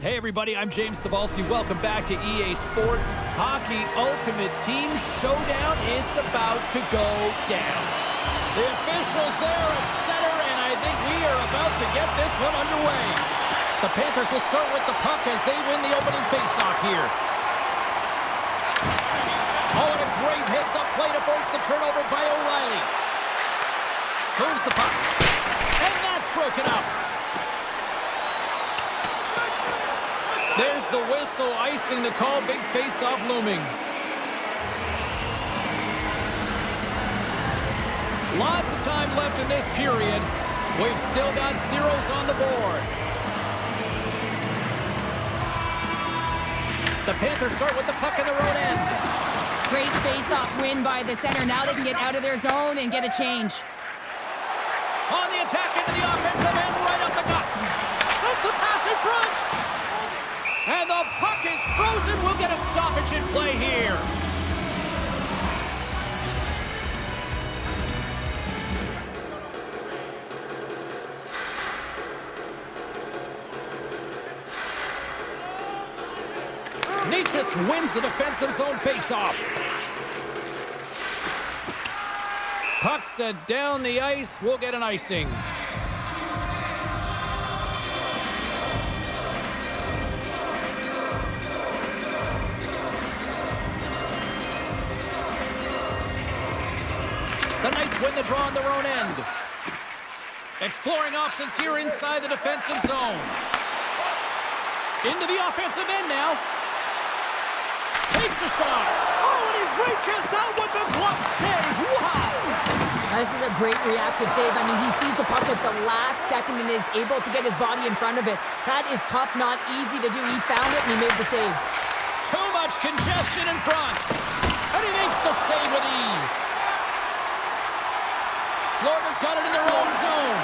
Hey everybody, I'm James Cebulski. Welcome back to EA Sports Hockey Ultimate Team Showdown. It's about to go down. The officials there at center, and I think we are about to get this one underway. The Panthers will start with the puck as they win the opening faceoff here. Oh, and a great hits up play to force the turnover by O'Reilly. Moves the puck. And that's broken up. There's the whistle, icing the call. Big face-off looming. Lots of time left in this period. We've still got zeros on the board. The Panthers start with the puck in the road end. Great face-off win by the center. Now they can get out of their zone and get a change. On the attack into the offensive end, right up the gut. Sends a pass in front. And the puck is frozen. We'll get a stoppage in play here. Nietzsche wins the defensive zone faceoff. Puck sent down the ice. We'll get an icing. The Knights win the draw on their own end. Exploring options here inside the defensive zone. Into the offensive end now. Takes a shot. Oh, and he reaches out with the glove save. Wow. This is a great reactive save. I mean, he sees the puck at the last second and is able to get his body in front of it. That is tough, not easy to do. He found it and he made the save. Too much congestion in front. And he makes the save with ease. Florida's got it in their own zone.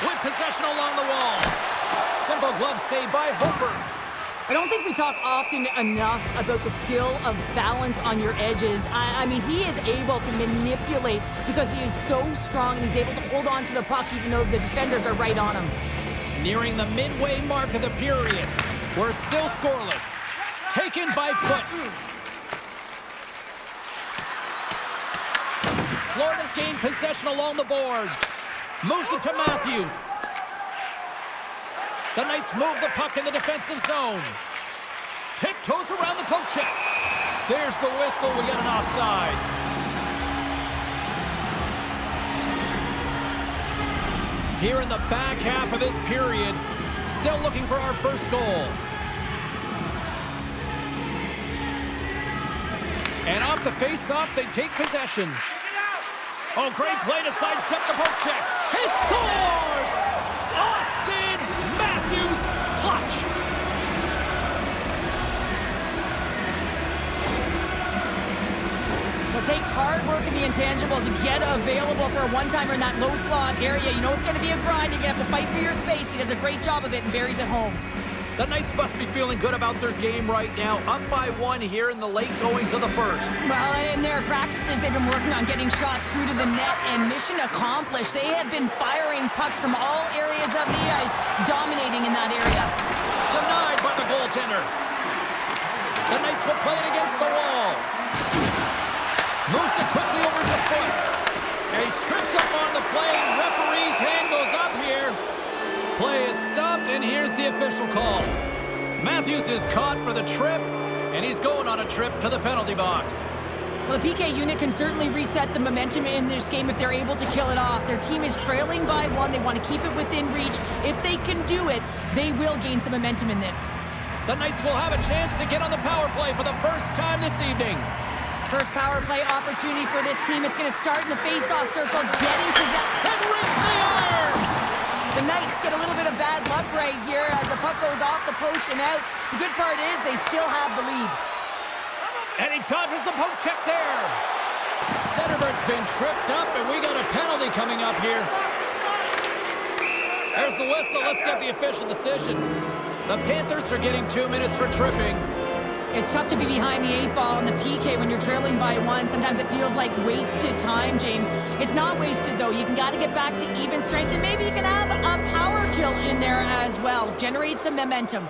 With possession along the wall. Simple glove save by Hofer. I don't think we talk often enough about the skill of balance on your edges. I mean, he is able to manipulate because he is so strong and he's able to hold on to the puck even though the defenders are right on him. Nearing the midway mark of the period. We're still scoreless. Taken by foot. Florida's gained possession along the boards. Moves it to Matthews. The Knights move the puck in the defensive zone. Tiptoes around the poke check. There's the whistle. We get an offside. Here in the back half of this period, still looking for our first goal. And off the face-off, they take possession. Oh, great play to sidestep the poke check. He scores! Austin Matthews, clutch. Well, it takes hard work in the intangibles to get available for a one-timer in that low slot area. You know it's going to be a grind. You're going to have to fight for your space. He does a great job of it and buries it home. The Knights must be feeling good about their game right now. Up by one here in the late goings of the first. Well, in their practices, they've been working on getting shots through to the net, and mission accomplished. They have been firing pucks from all areas of the ice, dominating in that area. Denied by the goaltender. The Knights will play it against the wall. Moves it quickly over to foot. And he's tripped up on the play. Referee's hand goes up here. Play is stopped, and here's the official call. Matthews is caught for the trip, and he's going on a trip to the penalty box. Well, the PK unit can certainly reset the momentum in this game if they're able to kill it off. Their team is trailing by one. They want to keep it within reach. If they can do it, they will gain some momentum in this. The Knights will have a chance to get on the power play for the first time this evening. First power play opportunity for this team. It's going to start in the face-off circle, getting possession. And rings the iron! The Knights get a little bit of bad luck right here as the puck goes off the post and out. The good part is they still have the lead. And he dodges the poke check there. Zetterberg's been tripped up, and we got a penalty coming up here. There's the whistle. Let's get the official decision. The Panthers are getting 2 minutes for tripping. It's tough to be behind the 8-ball on the PK when you're trailing by one. Sometimes it feels like wasted time, James. It's not wasted, though. You got to get back to even strength, and maybe you can have a power skill in there as well. Generate some momentum.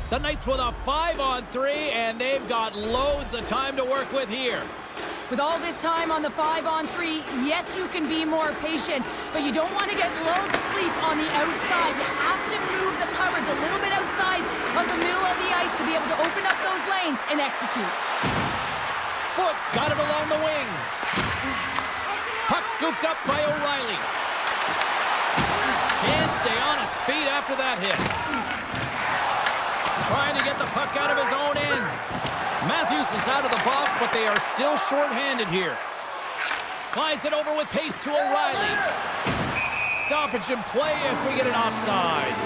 The Knights with a 5-on-3, and they've got loads of time to work with here. With all this time on the 5-on-3, yes, you can be more patient, but you don't want to get lulled to sleep on the outside. You have to move the coverage a little bit outside of the middle of the ice to be able to open up those lanes and execute. Foote's got it along the wing. Puck scooped up by O'Reilly. Can't stay on his feet after that hit. Trying to get the puck out of his own end. Matthews is out of the box, but they are still short-handed here. Slides it over with pace to O'Reilly. Stoppage in play as we get an offside.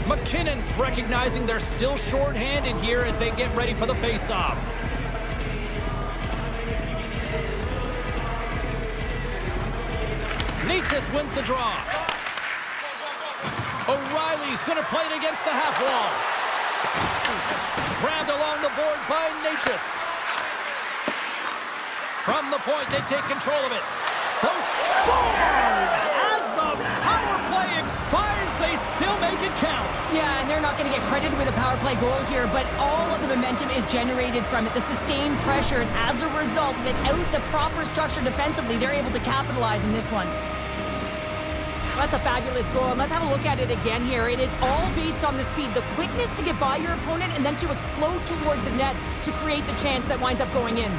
McKinnon's recognizing they're still short-handed here as they get ready for the face-off. Necas wins the draw. O'Reilly's going to play it against the half wall. Grabbed along the boards by Necas. From the point, they take control of it. Post scores! As the power play expires, they still make it count. Yeah, and they're not going to get credited with a power play goal here, but all of the momentum is generated from it. The sustained pressure, and as a result, without the proper structure defensively, they're able to capitalize in this one. That's a fabulous goal, and let's have a look at it again here. It is all based on the speed, the quickness to get by your opponent, and then to explode towards the net to create the chance that winds up going in.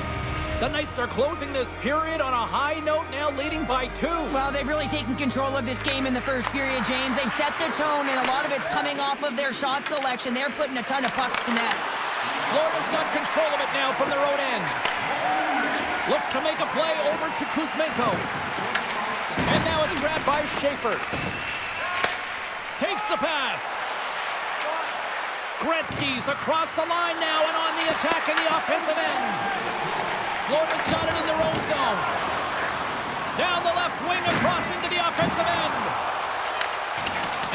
The Knights are closing this period on a high note, now leading by 2. Well, they've really taken control of this game in the first period, James. They've set the tone, and a lot of it's coming off of their shot selection. They're putting a ton of pucks to net. Florida's got control of it now from their own end. Looks to make a play over to Kuzmenko. And now it's grabbed by Schaefer. Takes the pass. Gretzky's across the line now and on the attack in the offensive end. Florida's got it in their own zone. Down the left wing across into the offensive end.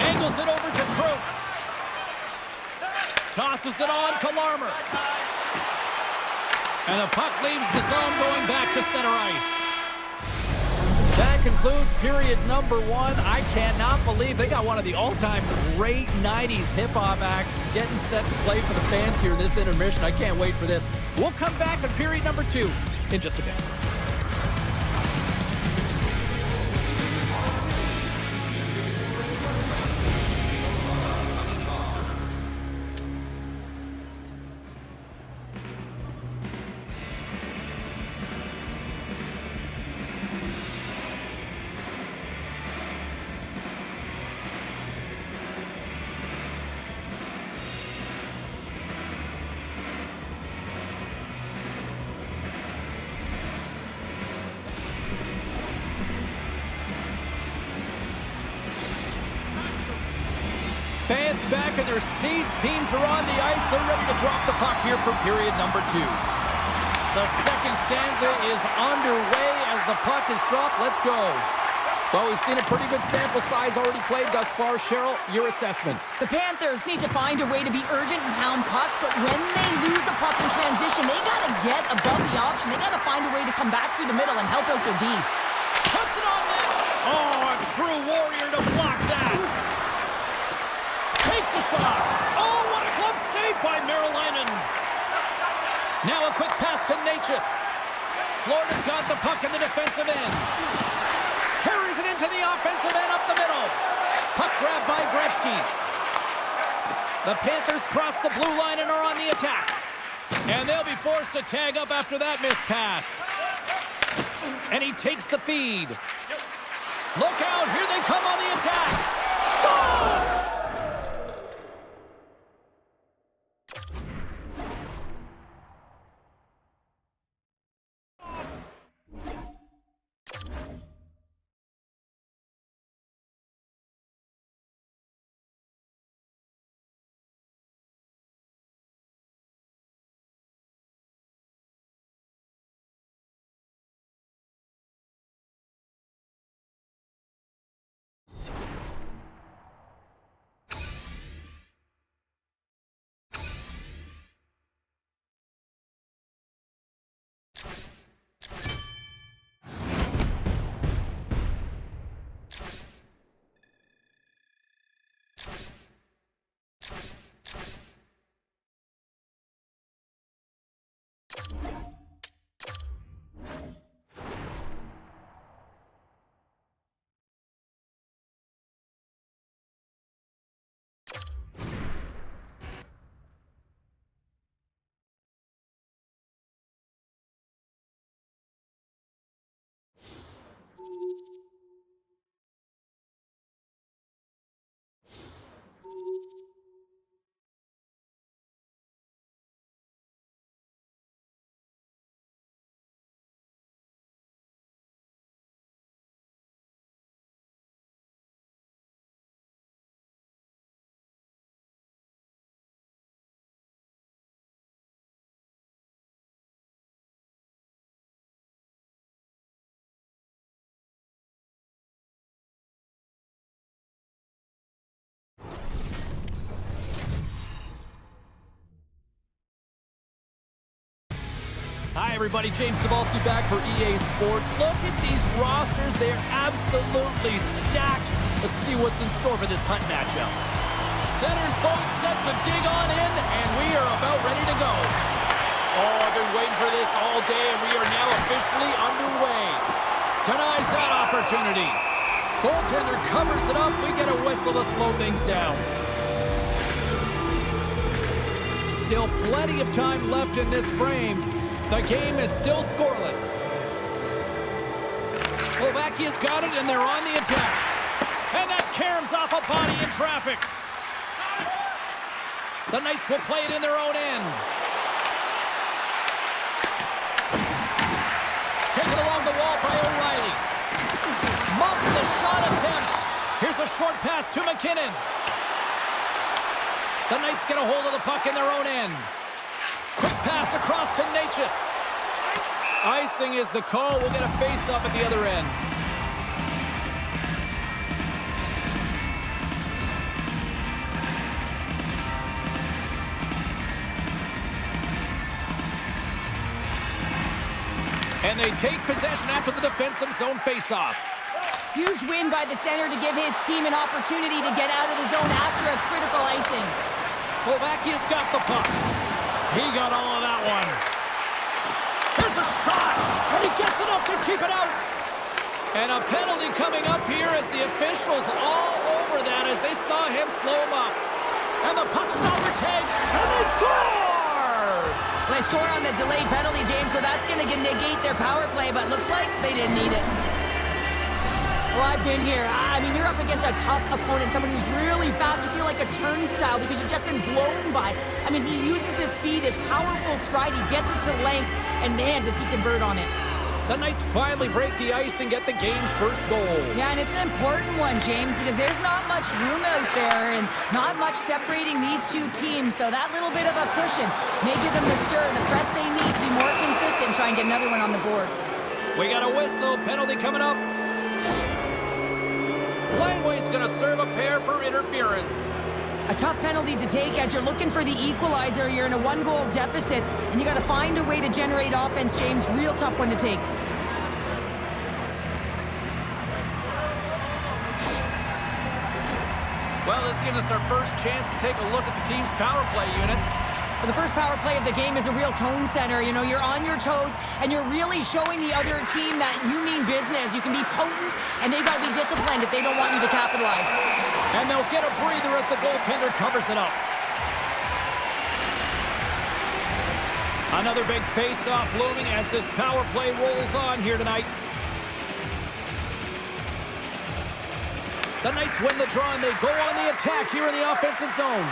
Angles it over to Croak. Tosses it on to Larmer. And the puck leaves the zone going back to center ice. That concludes period number 1. I cannot believe they got one of the all-time great 90s hip-hop acts getting set to play for the fans here in this intermission. I can't wait for this. We'll come back in period number 2 in just a bit. Fans back in their seats. Teams are on the ice. They're ready to drop the puck here for period number 2. The second stanza is underway as the puck is dropped. Let's go. Well, we've seen a pretty good sample size already played thus far. Cheryl, your assessment. The Panthers need to find a way to be urgent and pound pucks, but when they lose the puck in transition, they got to get above the option. They got to find a way to come back through the middle and help out their D. Puts it on net. Oh, a true warrior to block that. Takes a shot. Oh, what a glove save by Marilainen. Now a quick pass to Necas. Florida's got the puck in the defensive end. Carries it into the offensive end up the middle. Puck grabbed by Gretzky. The Panthers cross the blue line and are on the attack. And they'll be forced to tag up after that missed pass. And he takes the feed. Look out, here they come on the attack. Score! Hi, everybody. James Cebulski back for EA Sports. Look at these rosters. They are absolutely stacked. Let's see what's in store for this hunt matchup. Centers both set to dig on in, and we are about ready to go. Oh, I've been waiting for this all day, and we are now officially underway. Denies that opportunity. Goaltender covers it up. We get a whistle to slow things down. Still plenty of time left in this frame. The game is still scoreless. Slovakia's got it, and they're on the attack. And that caroms off a body in traffic. The Knights will play it in their own end. Taken along the wall by O'Reilly. Muffs the shot attempt. Here's a short pass to McKinnon. The Knights get a hold of the puck in their own end. Quick pass across to Natchez. Icing is the call. We'll get a face-up at the other end. And they take possession after the defensive zone face-off. Huge win by the center to give his team an opportunity to get out of the zone after a critical icing. Slovakia's got the puck. He got all of that one. There's a shot, and he gets enough to keep it out. And a penalty coming up here as the officials all over that as they saw him slow him up. And the puck's over tag, and they score! Well, they score on the delayed penalty, James, so that's going to negate their power play, but looks like they didn't need it. Well, I've been here. I mean, you're up against a tough opponent, someone who's really fast. You feel like a turnstile because you've just been blown by. I mean, he uses his speed, his powerful stride. He gets it to length, and man, does he convert on it. The Knights finally break the ice and get the game's first goal. Yeah, and it's an important one, James, because there's not much room out there and not much separating these two teams. So that little bit of a cushion may give them the stir, the press they need to be more consistent and try and get another one on the board. We got a whistle. Penalty coming up. Langway's going to serve a pair for interference. A tough penalty to take as you're looking for the equalizer. You're in a one-goal deficit, and you got to find a way to generate offense, James. Real tough one to take. Well, this gives us our first chance to take a look at the team's power play unit. Well, the first power play of the game is a real tone setter. You know, you're on your toes, and you're really showing the other team that you mean business. You can be potent, and they've got to be disciplined if they don't want you to capitalize. And they'll get a breather as the goaltender covers it up. Another big face-off looming as this power play rolls on here tonight. The Knights win the draw, and they go on the attack here in the offensive zone.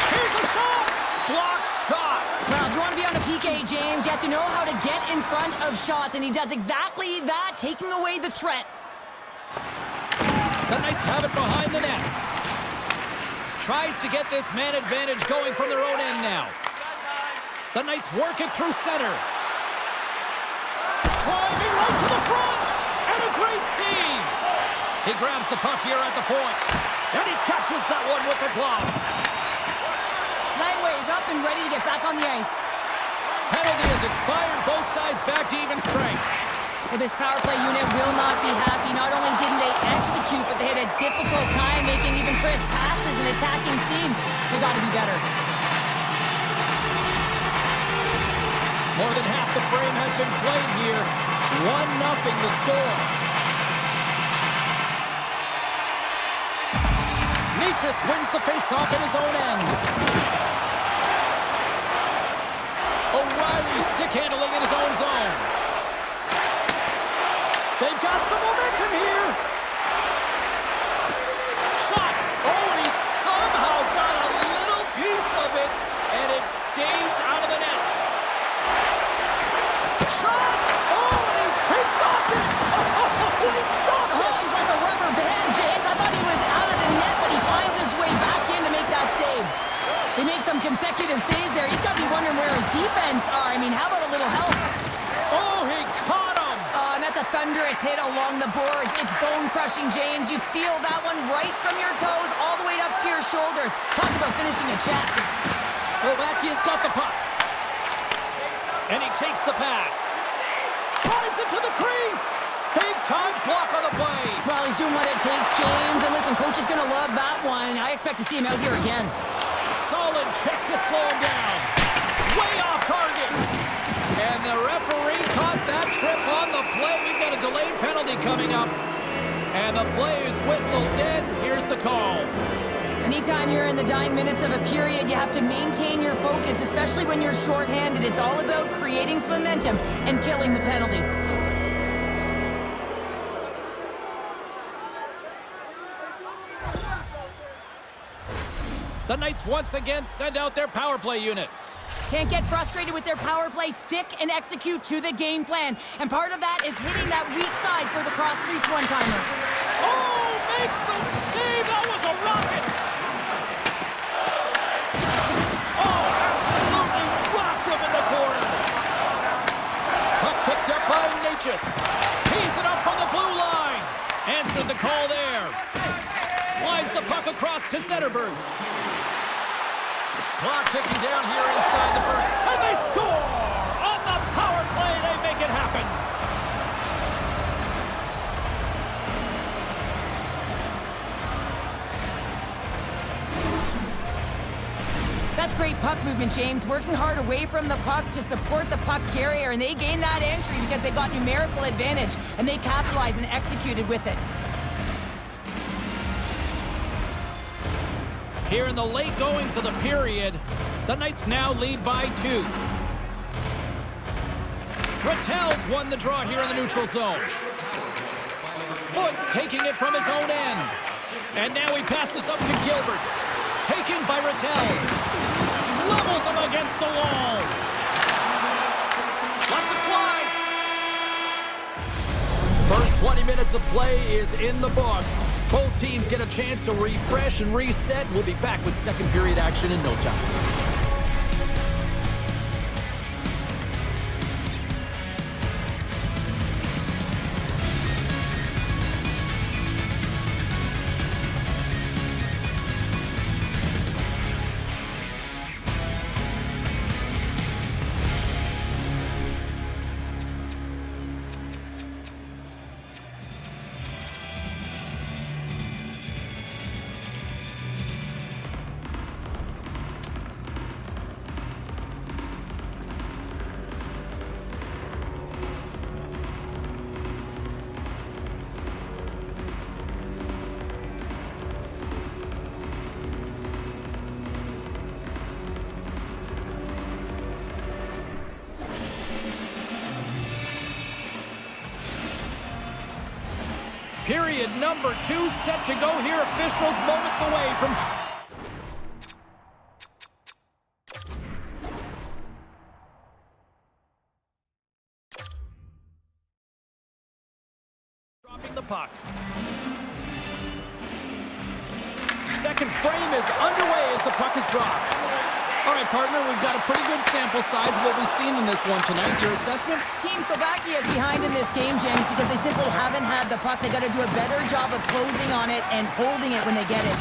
Here's a shot! Blocked shot! Well, if you want to be on a PK, James, you have to know how to get in front of shots, and he does exactly that, taking away the threat. The Knights have it behind the net. Tries to get this man advantage going from their own end now. The Knights work it through center. Driving right to the front! And a great save! He grabs the puck here at the point. And he catches that one with the glove. Langway is up and ready to get back on the ice. Penalty has expired. Both sides back to even strength. Well, this power play unit will not be happy. Not only didn't they execute, but they had a difficult time making even crisp passes and attacking seams. They got to be better. More than half the frame has been played here. 1-0 the score. Natchez wins the faceoff in his own end. O'Reilly stick handling in his own zone. They've got just hit along the boards. It's bone-crushing, James. You feel that one right from your toes all the way up to your shoulders. Talk about finishing a check. Slovakia's got the puck. And he takes the pass. Drives it to the crease. Big-time block on the play. Well, he's doing what it takes, James. And listen, coach is going to love that one. I expect to see him out here again. Solid check to slow him down. Way off target. And the referee caught that trip on the play. We've got a delayed penalty coming up. And the play is whistled dead. Here's the call. Anytime you're in the dying minutes of a period, you have to maintain your focus, especially when you're shorthanded. It's all about creating some momentum and killing the penalty. The Knights once again send out their power play unit. Can't get frustrated with their power play. Stick and execute to the game plan. And part of that is hitting that weak side for the cross-crease one-timer. Oh, makes the save. That was a rocket. Oh, absolutely rocked him in the corner. Puck picked up by Natchez. Tees it up from the blue line. Answered the call there. Slides the puck across to Zetterberg. Clock ticking down here inside the first. And they score! On the power play, they make it happen. That's great puck movement, James. Working hard away from the puck to support the puck carrier. And they gained that entry because they got numerical advantage. And they capitalized and executed with it. Here in the late goings of the period, the Knights now lead by 2. Rattel's won the draw here in the neutral zone. Foot's taking it from his own end. And now he passes up to Gilbert. Taken by Rattel. Levels him against the wall. Lets it fly. First 20 minutes of play is in the books. Both teams get a chance to refresh and reset. We'll be back with second period action in no time. Period number 2 set to go here. Officials moments away from... dropping the puck. Second frame is underway as the puck is dropped. All right, partner, we've got a pretty good sample size of what we've seen in this one tonight. Your assessment? Team Slovakia is behind in this game, James, because they simply haven't had the puck. They got to do a better job of closing on it and holding it when they get it.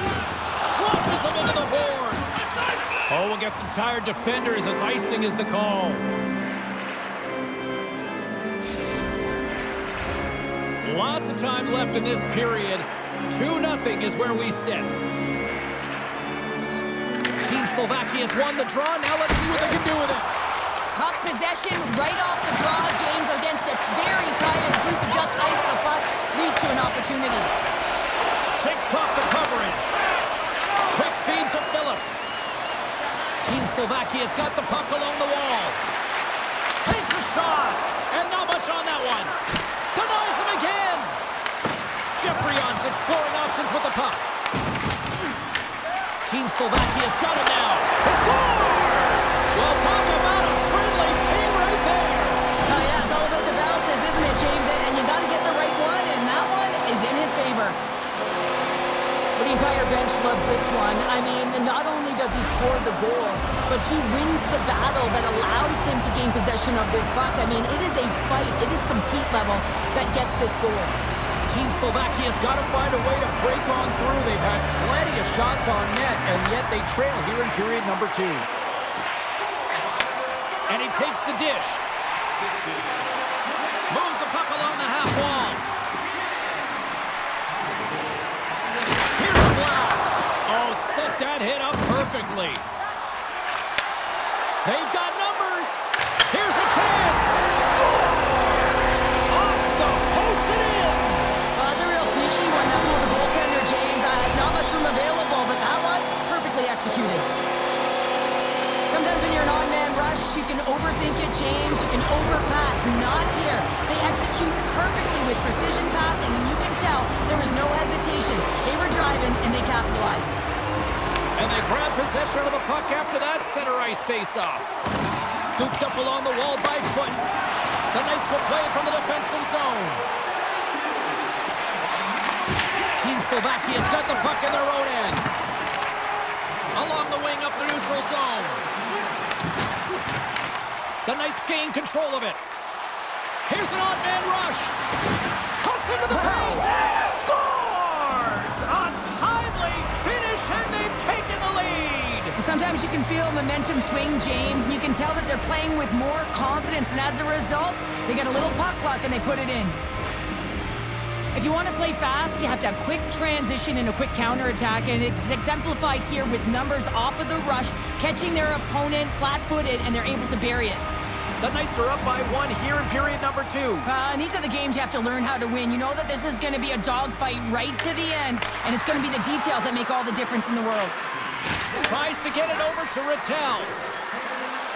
Crunches them into the boards. Oh, we'll get some tired defenders as icing is the call. Lots of time left in this period. 2-0 is where we sit. Team Slovakia's won the draw. Now let's see what they can do with it. Puck possession right off the draw, James, against a very tight group to just ice the puck leads to an opportunity. Shakes off the coverage. Quick feed to Phillips. Team Slovakia's got the puck along the wall. Takes a shot. And not much on that one. Denies him again. Geoffrion's exploring options with the puck. Team Slovakia's got it now. He scores! Well, talk about a friendly game right there. Oh, yeah, it's all about the bounces, isn't it, James? And you got to get the right one, and that one is in his favor. Well, the entire bench loves this one. I mean, And not only does he score the goal, but he wins the battle that allows him to gain possession of this puck. I mean, it is a fight. It is compete level that gets this goal. Team Slovakia's got to find a way to break on through. They've had plenty of shots on net, and yet they trail here in period number 2. And he takes the dish. Moves the puck along the half wall. Here's a blast. Oh, set that hit up perfectly. They've got numbers. Here's a chance. Scores! Off the post and in. Well, that's a real sneaky one. That was the goaltender, James. Not much room available, but that one, perfectly executed. Sometimes when you're an on-man rush, you can overthink it, James. You can overpass. Not here. They execute perfectly with precision passing, and you can tell there was no hesitation. They were driving, and they capitalized. And they grab possession of the puck after that center ice face-off. Scooped up along the wall by Foot. The Knights will play it from the defensive zone. Team Slovakia's got the puck in their own end. Along the wing up the neutral zone. The Knights gain control of it. Here's an odd-man rush. Cuts into the paint. Scores! A timely finish, and they've taken the lead. Sometimes you can feel momentum swing, James, and you can tell that they're playing with more confidence, and as a result, they get a little puck luck and they put it in. If you want to play fast, you have to have quick transition and a quick counterattack, and it's exemplified here with numbers off of the rush, catching their opponent flat-footed, and they're able to bury it. The Knights are up by 1 here in period number 2. And these are the games you have to learn how to win. You know that this is going to be a dogfight right to the end, and it's going to be the details that make all the difference in the world. Tries to get it over to Rattel.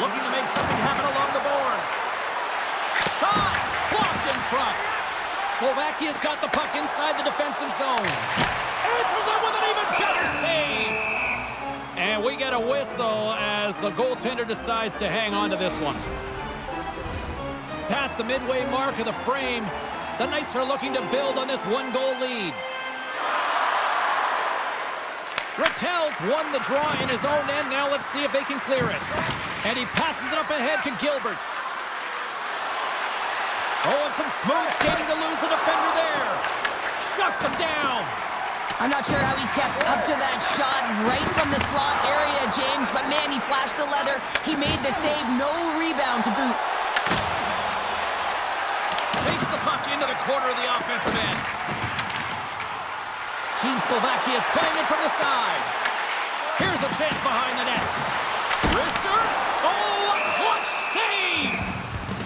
Looking to make something happen along the boards. Shot! Blocked in front. Slovakia's got the puck inside the defensive zone. Answers it with an even better save. And we get a whistle as the goaltender decides to hang on to this one. Past the midway mark of the frame, the Knights are looking to build on this one-goal lead. Rattel's won the draw in his own end. Now let's see if they can clear it. And he passes it up ahead to Gilbert. Oh, and some smooth skating to lose the defender there. Shuts him down. I'm not sure how he kept up to that shot right from the slot area, James, but man, he flashed the leather. He made the save, no rebound to boot. Takes the puck into the corner of the offensive end. Team Slovakia is playing it from the side. Here's a chance behind the net. Wrister. Oh, a clutch save!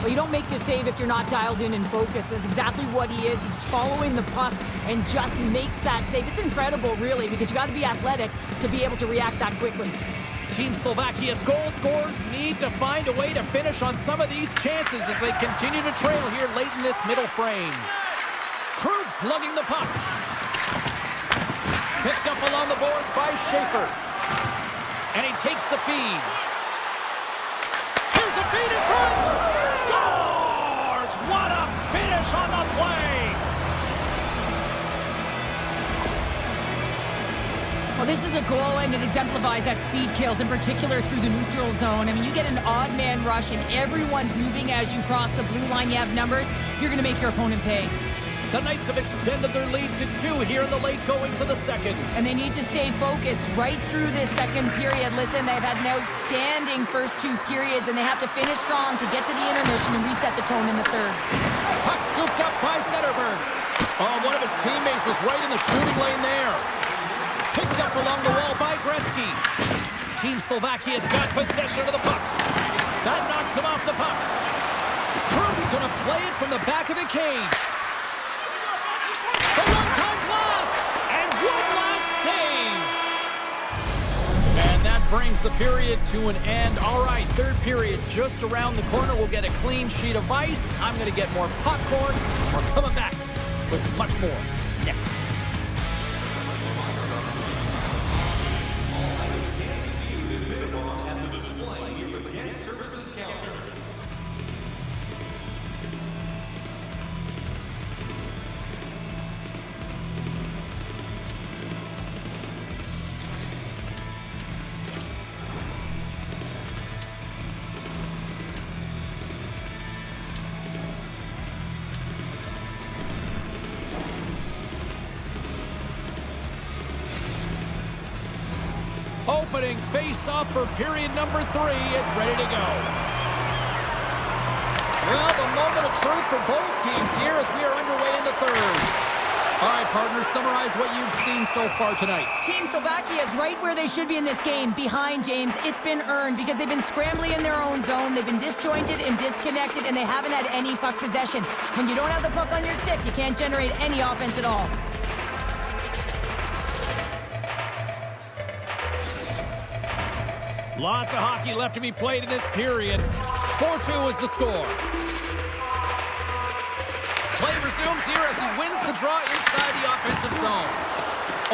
Well, you don't make this save if you're not dialed in and focused. That's exactly what he is. He's following the puck and just makes that save. It's incredible, really, because you got to be athletic to be able to react that quickly. Team Slovakia's goal scorers need to find a way to finish on some of these chances as they continue to trail here late in this middle frame. Krug's lugging the puck. Picked up along the boards by Schaefer. And he takes the feed. Here's a feed in front! Scores! What a finish on the play! Well, this is a goal, and it exemplifies that speed kills, in particular through the neutral zone. I mean, you get an odd man rush, and everyone's moving as you cross the blue line. You have numbers. You're going to make your opponent pay. The Knights have extended their lead to 2 here in the late goings of the second. And they need to stay focused right through this second period. Listen, they've had an outstanding first 2 periods, and they have to finish strong to get to the intermission and reset the tone in the third. Puck scooped up by Zetterberg. Oh, one of his teammates is right in the shooting lane there. Picked up along the wall by Gretzky. Team Slovakia's got possession of the puck. That knocks him off the puck. Krug's going to play it from the back of the cage. The one-time blast, and one last save. And that brings the period to an end. All right, third period just around the corner. We'll get a clean sheet of ice. I'm going to get more popcorn. We're coming back with much more next. opening face-off for period number 3 is ready to go. Well, the moment of truth for both teams here as we are underway in the third. All right, partners, summarize what you've seen so far tonight. Team Slovakia is right where they should be in this game, behind James. It's been earned because they've been scrambling in their own zone. They've been disjointed and disconnected, and they haven't had any puck possession. When you don't have the puck on your stick, you can't generate any offense at all. Lots of hockey left to be played in this period. 4-2 is the score. Play resumes here as he wins the draw inside the offensive zone.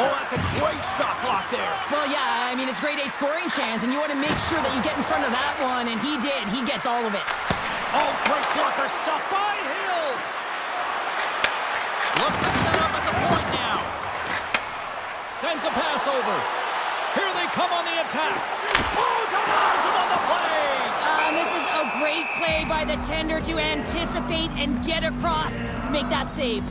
Oh, that's a great shot block there. Well, yeah, I mean, it's grade A scoring chance, and you want to make sure that you get in front of that one, and he did. He gets all of it. Oh, great blocker stop by Hill. Looks to set up at the point now. Sends a pass over. Here they come on the attack. Oh, denies him on the play. And this is a great play by the tender to anticipate and get across to make that save.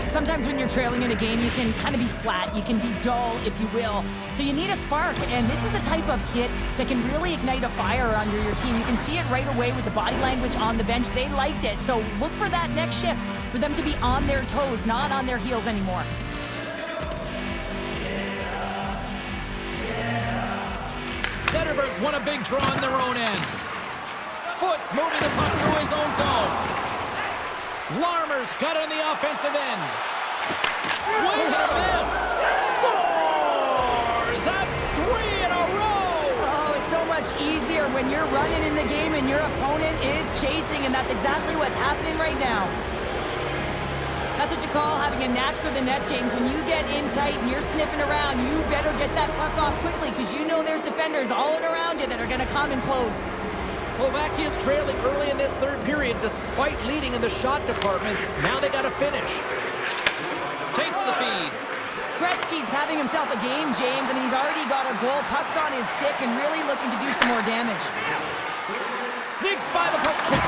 Sometimes when you're trailing in a game, you can kind of be flat. You can be dull, if you will. So you need a spark, and this is a type of hit that can really ignite a fire under your team. You can see it right away with the body language on the bench. They liked it. So look for that next shift, for them to be on their toes, not on their heels anymore. Zetterberg's won a big draw on their own end. Foots moving the puck through his own zone. Larmer's got it on the offensive end. Swing and a miss. Scores! That's 3 in a row! Oh, it's so much easier when you're running in the game and your opponent is chasing, and that's exactly what's happening right now. That's what you call having a knack for the net, James. When you get in tight and you're sniffing around, you better get that puck off quickly because you know there's defenders all around you that are going to come and close. Slovakia's trailing early in this third period despite leading in the shot department. Now they got to finish. Takes the feed. Gretzky's having himself a game, James. I mean, he's already got a goal. Puck's on his stick and really looking to do some more damage. Sneaks by the puck check.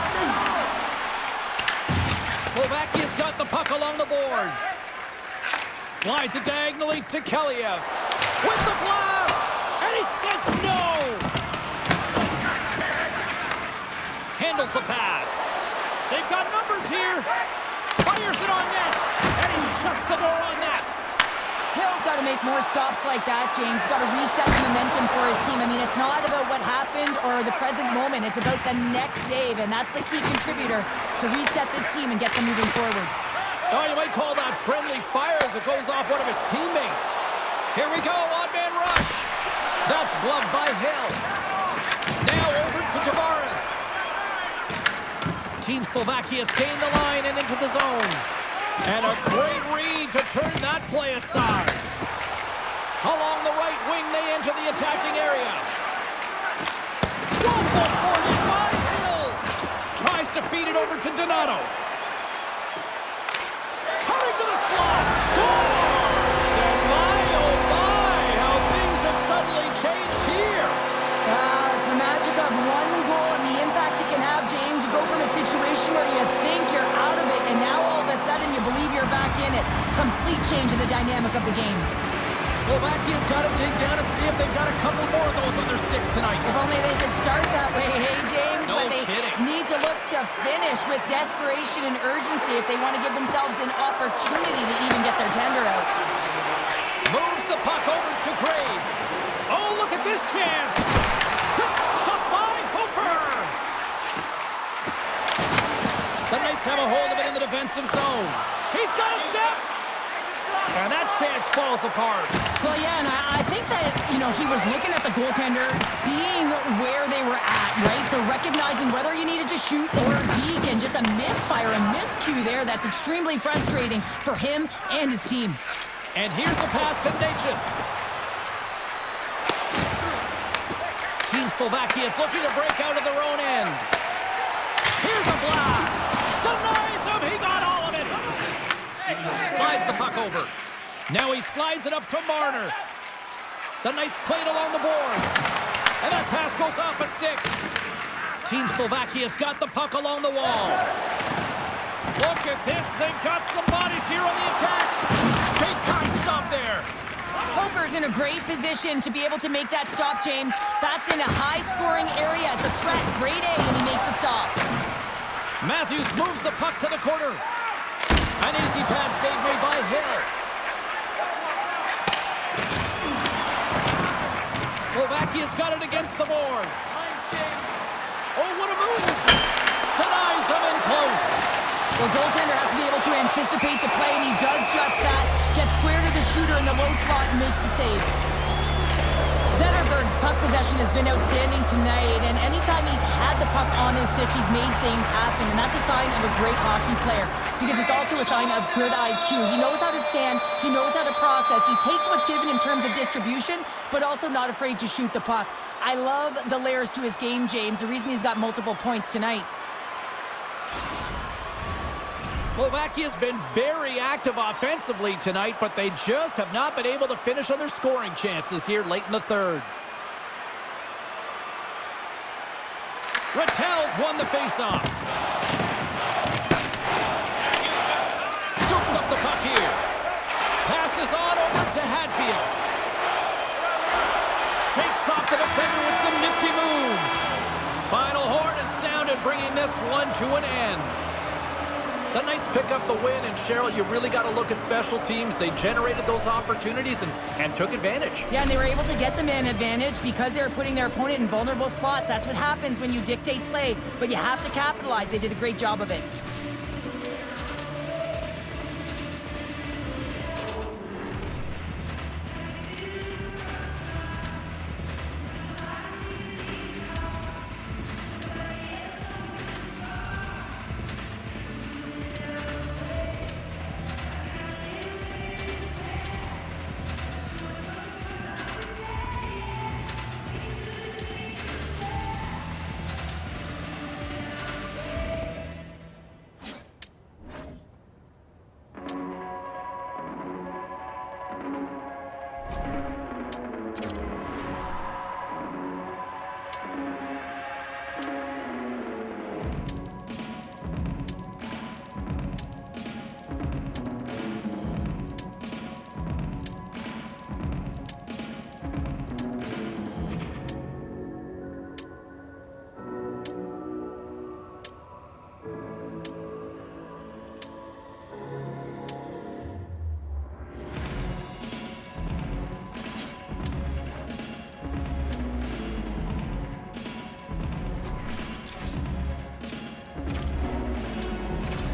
Slovakia's got the puck along the boards. Slides it diagonally to Keliev. With the blast! And he says no! Handles the pass. They've got numbers here. Fires it on net. And he shuts the door on that. Hill's got to make more stops like that, James. He's got to reset the momentum for his team. I mean, it's not about what happened or the present moment. It's about the next save, and that's the key contributor to reset this team and get them moving forward. Oh, you might call that friendly fire as it goes off one of his teammates. Here we go, odd-man rush. That's gloved by Hill. Now over to Tavares. Team Slovakia gain the line and into the zone. And a great read to turn that play aside. Along the right wing, they enter the attacking area. Wonderful boarded by Hill. Tries to feed it over to Donato. Cutting to the slot. Scores! And my, oh my, how things have suddenly changed here. It's the magic of one goal and the impact it can have, James. You go from a situation where you think you're out of it, and now all of a sudden you believe you're back in it. Complete change of the dynamic of the game. Slovakia's got to dig down and see if they've got a couple more of those on their sticks tonight. If only they could start that way, hey, James. No but they kidding. need to look to finish with desperation and urgency if they want to give themselves an opportunity to even get their tender out. Moves the puck over to Graves. Oh, look at this chance. Quick stop by Hofer. The Knights have a hold of it in the defensive zone. He's got a step. And that chance falls apart. Well, yeah, and I think that, he was looking at the goaltender, seeing where they were at, right? So recognizing whether you needed to shoot or deke, and just a misfire, a miscue there that's extremely frustrating for him and his team. And here's the pass to Natchez. Team Slovakia is looking to break out of their own end. Here's a blast. Denies him. He got all of it. Slides the puck over. Now he slides it up to Marner. The Knights played along the boards. And that pass goes off a stick. Team Slovakia's got the puck along the wall. Look at this. They've got some bodies here on the attack. Big time stop there. Hofer's in a great position to be able to make that stop, James. That's in a high-scoring area. It's a threat, grade A, and he makes the stop. Matthews moves the puck to the corner. An easy pad save made by Hill. Slovakia's got it against the boards. Oh, what a move! Denies him in close. Well, goaltender has to be able to anticipate the play, and he does just that. Gets square to the shooter in the low slot and makes the save. Zetterberg's puck possession has been outstanding tonight, and anytime he's had the puck on his stick, he's made things happen, and that's a sign of a great hockey player, because it's also a sign of good IQ. He knows how to scan, he knows how to process, he takes what's given in terms of distribution, but also not afraid to shoot the puck. I love the layers to his game, James, the reason he's got multiple points tonight. Slovakia's been very active offensively tonight, but they just have not been able to finish on their scoring chances here late in the third. Rattel's won the faceoff. Scoops up the puck here. Passes on over to Hadfield. Shakes off the defender with some nifty moves. Final horn is sounded, bringing this one to an end. The Knights pick up the win, and Cheryl, you really got to look at special teams. They generated those opportunities and took advantage. Yeah, and they were able to get the man advantage because they were putting their opponent in vulnerable spots. That's what happens when you dictate play, but you have to capitalize. They did a great job of it.